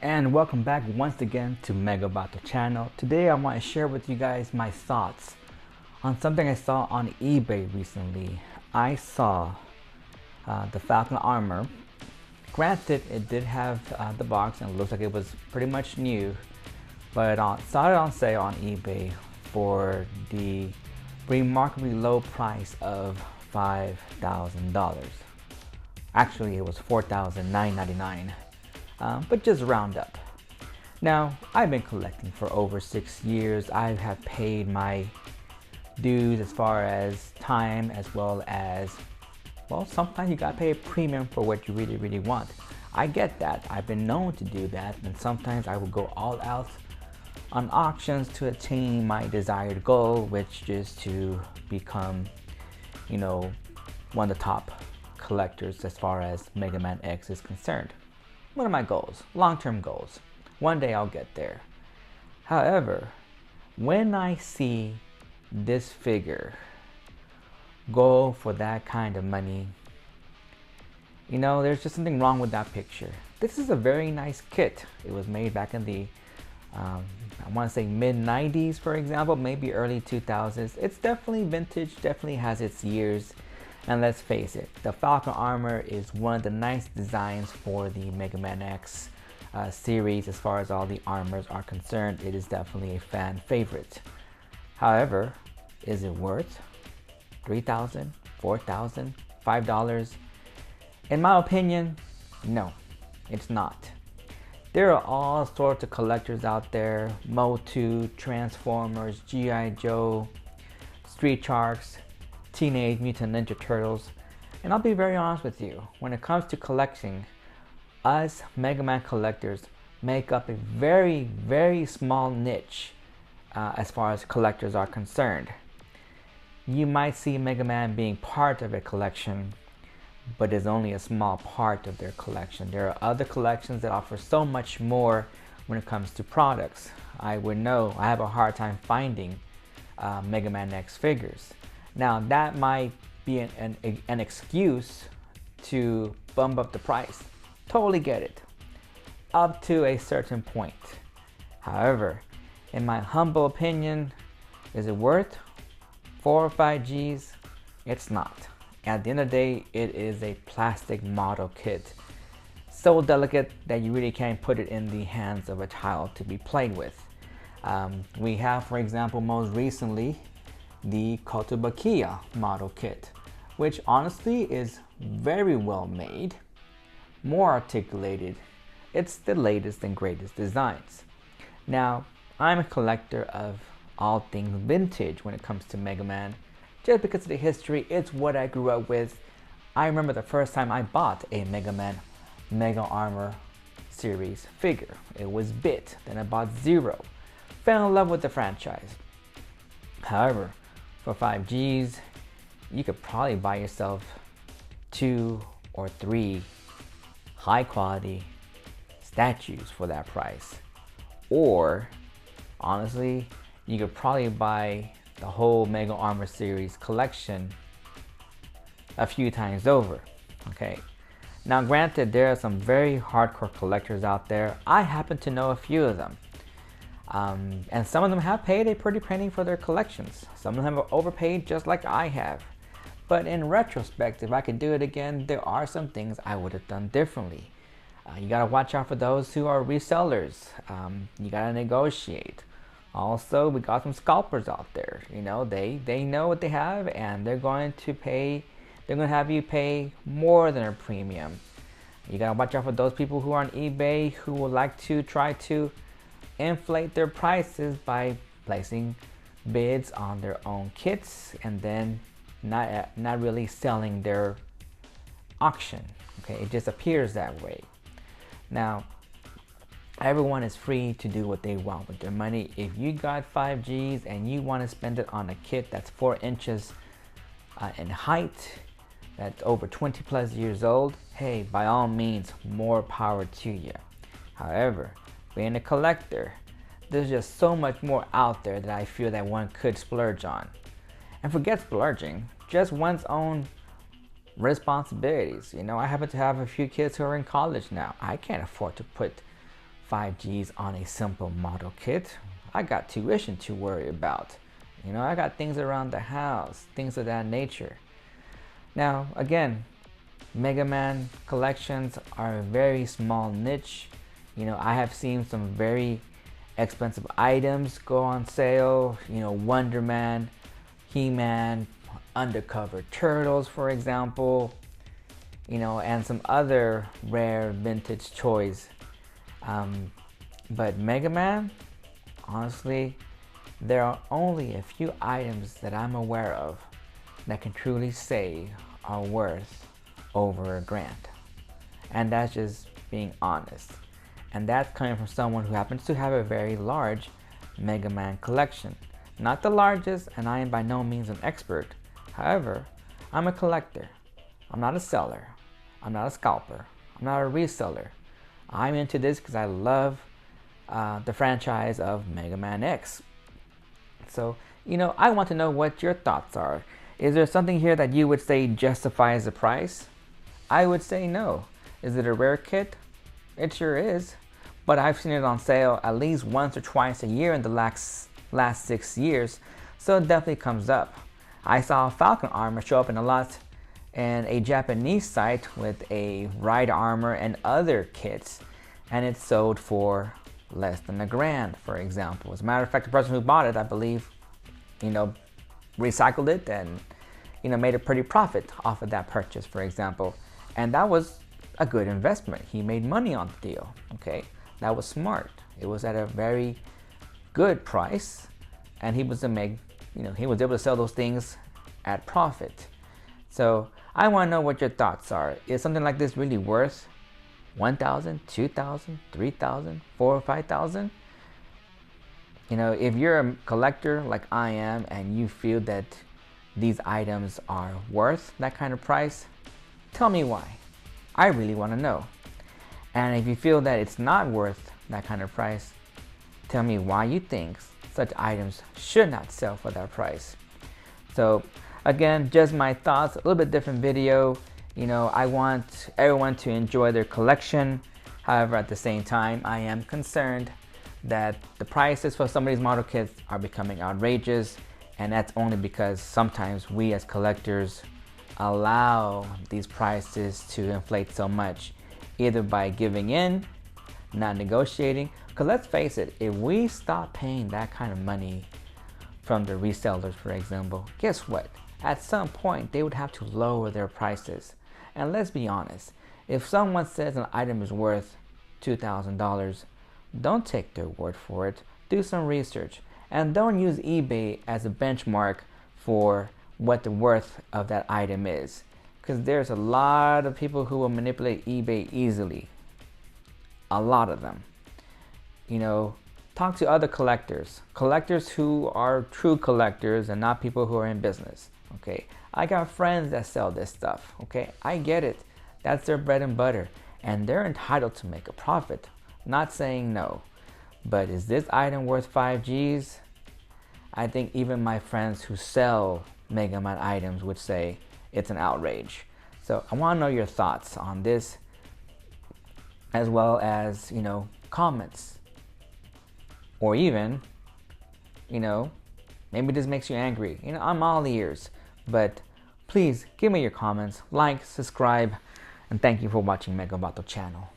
And welcome back once again to Megaman channel. Today I want to share with you guys my thoughts on something I saw on eBay recently. I saw the Falcon Armor. Granted, it did have the box and it looks like it was pretty much new, but saw it on sale on eBay for the remarkably low price of $5,000. Actually, it was $4,999. But just round up. Now, I've been collecting for over 6 years. I have paid my dues as far as time, as well as, well, sometimes you gotta pay a premium for what you really want. I get that. I've been known to do that, and sometimes I will go all out on auctions to attain my desired goal, which is to become, you know, one of the top collectors as far as Mega Man X is concerned. One of my goals, long-term goals. One day I'll get there. However, when I see this figure go for that kind of money, you know, there's just something wrong with that picture. This is a very nice kit. It was made back in the, I want to say mid-90s, for example, maybe early 2000s. It's definitely vintage, definitely has its years. And let's face it, the Falcon Armor is one of the nice designs for the Mega Man X series. As far as all the armors are concerned, it is definitely a fan favorite. However, is it worth $3,000, $4,000, $5? In my opinion, no, it's not. There are all sorts of collectors out there: Motu, Transformers, G.I. Joe, Street Sharks, Teenage Mutant Ninja Turtles. And I'll be very honest with you, when it comes to collecting, us Mega Man collectors make up a very small niche as far as collectors are concerned. You might see Mega Man being part of a collection, but it's only a small part of their collection. There are other collections that offer so much more when it comes to products. I would know, I have a hard time finding Mega Man X figures. Now that might be an excuse to bump up the price. Totally get it. Up to a certain point. However, in my humble opinion, is it worth 4 or 5 G's? It's not. At the end of the day, it is a plastic model kit. So delicate that you really can't put it in the hands of a child to be played with. We have, for example, most recently, the Kotobukiya model kit, which honestly is very well made, more articulated. It's the latest and greatest designs. Now, I'm a collector of all things vintage when it comes to Mega Man, just because of the history. It's what I grew up with. I remember the first time I bought a Mega Man Mega Armor series figure. It was Bit, then I bought Zero. Fell in love with the franchise. However, for 5 G's, you could probably buy yourself 2 or 3 high quality statues for that price. Or, honestly, you could probably buy the whole Mega Armor series collection a few times over. Okay. Now granted, there are some very hardcore collectors out there. I happen to know a few of them. And some of them have paid a pretty penny for their collections. Some of them have overpaid just like I have. But in retrospect, if I could do it again, there are some things I would have done differently. You gotta watch out for those who are resellers. You gotta negotiate. Also, we got some scalpers out there. You know, they know what they have, and they're going to have you pay more than a premium. You gotta watch out for those people who are on eBay who would like to try to inflate their prices by placing bids on their own kits and then not really selling their auction. Okay, it just appears that way. Now, everyone is free to do what they want with their money. If you got 5 G's and you want to spend it on a kit that's 4 inches in height, that's over 20 plus years old, hey, by all means, more power to you. However, being a collector, there's just so much more out there that I feel that one could splurge on. And forget splurging, just one's own responsibilities. You know, I happen to have a few kids who are in college now. I can't afford to put 5Gs on a simple model kit. I got tuition to worry about. You know, I got things around the house, things of that nature. Now, again, Megaman collections are a very small niche. You know, I have seen some very expensive items go on sale. You know, Wonder Man, He-Man, Undercover Turtles, for example. You know, and some other rare vintage toys. But Megaman, honestly, there are only a few items that I'm aware of that can truly say are worth over $1,000. And that's just being honest. And that's coming from someone who happens to have a very large Megaman collection. Not the largest, and I am by no means an expert. However, I'm a collector. I'm not a seller. I'm not a scalper. I'm not a reseller. I'm into this because I love the franchise of Mega Man X. So, you know, I want to know what your thoughts are. Is there something here that you would say justifies the price? I would say no. Is it a rare kit? It sure is. But I've seen it on sale at least once or twice a year in the last 6 years, so it definitely comes up. I saw Falcon Armor show up in a lot in a Japanese site with a ride armor and other kits, and it sold for less than $1,000, for example. As a matter of fact, the person who bought it, I believe, you know, recycled it and, you know, made a pretty profit off of that purchase, for example. And that was a good investment. He made money on the deal. Okay, that was smart. It was at a very good price, and he was he was able to sell those things at profit. So I want to know what your thoughts are. Is something like this really worth $1,000, $2,000, $3,000, $4,000 or $5,000? You know, if you're a collector like I am and you feel that these items are worth that kind of price, tell me why. I really want to know. And if you feel that it's not worth that kind of price, tell me why you think such items should not sell for that price. So again, just my thoughts, a little bit different video. You know, I want everyone to enjoy their collection. However, at the same time, I am concerned that the prices for some of these model kits are becoming outrageous, and that's only because sometimes we as collectors allow these prices to inflate so much, either by giving in, not negotiating. Because let's face it, if we stop paying that kind of money from the resellers, for example, guess what? At some point, they would have to lower their prices. And let's be honest, if someone says an item is worth $2,000, don't take their word for it. Do some research. And don't use eBay as a benchmark for what the worth of that item is. Because there's a lot of people who will manipulate eBay easily. A lot of them. You know, talk to other collectors. Collectors who are true collectors and not people who are in business. Okay, I got friends that sell this stuff. Okay, I get it. That's their bread and butter. And they're entitled to make a profit. Not saying no. But is this item worth 5Gs? I think even my friends who sell Mega Man items would say it's an outrage. So I want to know your thoughts on this, as well as, you know, comments. Or even, you know, maybe this makes you angry. You know, I'm all ears. But please give me your comments, like, subscribe, and thank you for watching Megaman channel.